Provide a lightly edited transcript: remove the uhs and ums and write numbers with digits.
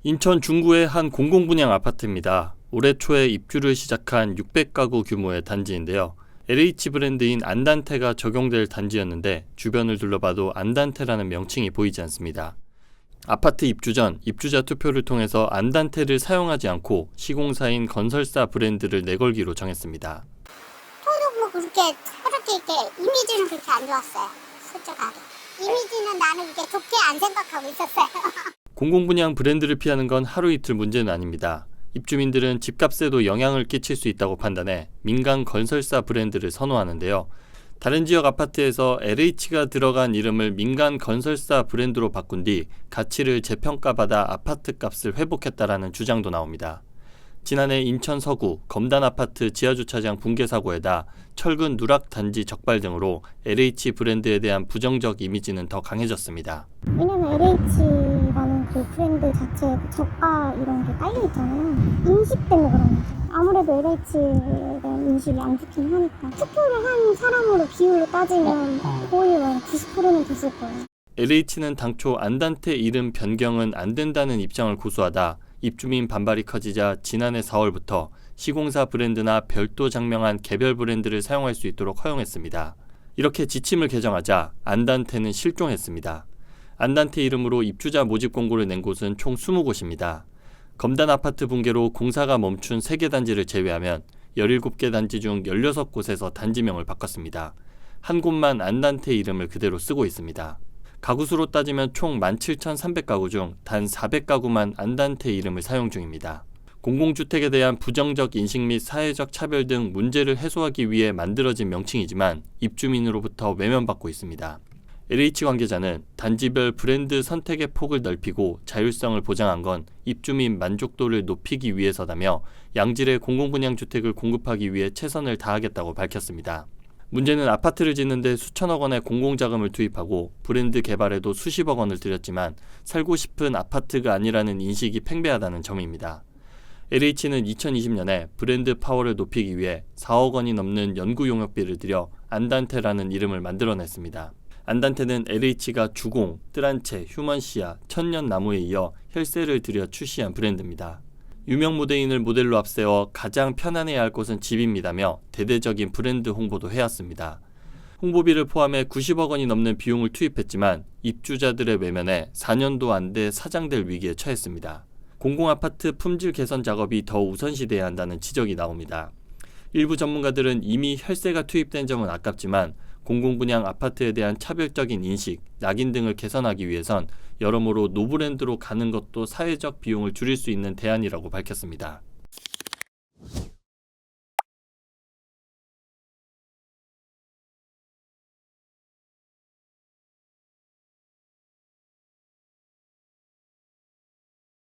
인천 중구의 한 공공분양 아파트입니다. 올해 초에 입주를 시작한 600가구 규모의 단지인데요. LH 브랜드인 안단테가 적용될 단지였는데 주변을 둘러봐도 안단테라는 명칭이 보이지 않습니다. 아파트 입주 전 입주자 투표를 통해서 안단테를 사용하지 않고 시공사인 건설사 브랜드를 내걸기로 정했습니다. 저도 뭐 그렇게 이미지는 그렇게 안 좋았어요. 솔직하게. 이미지는 나는 이게 좋게 안 생각하고 있었어요. 공공분양 브랜드를 피하는 건 하루 이틀 문제는 아닙니다. 입주민들은 집값에도 영향을 끼칠 수 있다고 판단해 민간 건설사 브랜드를 선호하는데요. 다른 지역 아파트에서 LH가 들어간 이름을 민간 건설사 브랜드로 바꾼 뒤 가치를 재평가받아 아파트 값을 회복했다라는 주장도 나옵니다. 지난해 인천 서구 검단 아파트 지하주차장 붕괴 사고에다 철근 누락 단지 적발 등으로 LH 브랜드에 대한 부정적 이미지는 더 강해졌습니다. 왜냐면 LH라는 그 브랜드 자체에 저가 이런 게 깔려 있잖아요. 인식 때문에 그런 거죠. 아무래도 LH에 대한 인식이 안 좋긴 하니까 투표를 한 사람으로 비율로 따지면 거의 90%는 됐을 거예요. LH는 당초 안단테 이름 변경은 안 된다는 입장을 고수하다 입주민 반발이 커지자 지난해 4월부터 시공사 브랜드나 별도 장명한 개별 브랜드를 사용할 수 있도록 허용했습니다. 이렇게 지침을 개정하자 안단테는 실종했습니다. 안단테 이름으로 입주자 모집 공고를 낸 곳은 총 20곳입니다. 검단 아파트 붕괴로 공사가 멈춘 3개 단지를 제외하면 17개 단지 중 16곳에서 단지명을 바꿨습니다. 한 곳만 안단테 이름을 그대로 쓰고 있습니다. 가구 수로 따지면 총 17,300가구 중 단 400가구만 안단테 이름을 사용 중입니다. 공공주택에 대한 부정적 인식 및 사회적 차별 등 문제를 해소하기 위해 만들어진 명칭이지만 입주민으로부터 외면받고 있습니다. LH 관계자는 단지별 브랜드 선택의 폭을 넓히고 자율성을 보장한 건 입주민 만족도를 높이기 위해서다며 양질의 공공분양주택을 공급하기 위해 최선을 다하겠다고 밝혔습니다. 문제는 아파트를 짓는데 수천억 원의 공공자금을 투입하고 브랜드 개발에도 수십억 원을 들였지만 살고 싶은 아파트가 아니라는 인식이 팽배하다는 점입니다. LH는 2020년에 브랜드 파워를 높이기 위해 4억 원이 넘는 연구 용역비를 들여 안단테라는 이름을 만들어냈습니다. 안단테는 LH가 주공, 뜰한채, 휴먼시아, 천년나무에 이어 혈세를 들여 출시한 브랜드입니다. 유명 무대인을 모델로 앞세워 가장 편안해야 할 곳은 집입니다며 대대적인 브랜드 홍보도 해왔습니다. 홍보비를 포함해 90억 원이 넘는 비용을 투입했지만 입주자들의 외면에 4년도 안 돼 사장될 위기에 처했습니다. 공공아파트 품질 개선 작업이 더 우선시돼야 한다는 지적이 나옵니다. 일부 전문가들은 이미 혈세가 투입된 점은 아깝지만 공공분양 아파트에 대한 차별적인 인식, 낙인 등을 개선하기 위해선 여러모로 노브랜드로 가는 것도 사회적 비용을 줄일 수 있는 대안이라고 밝혔습니다.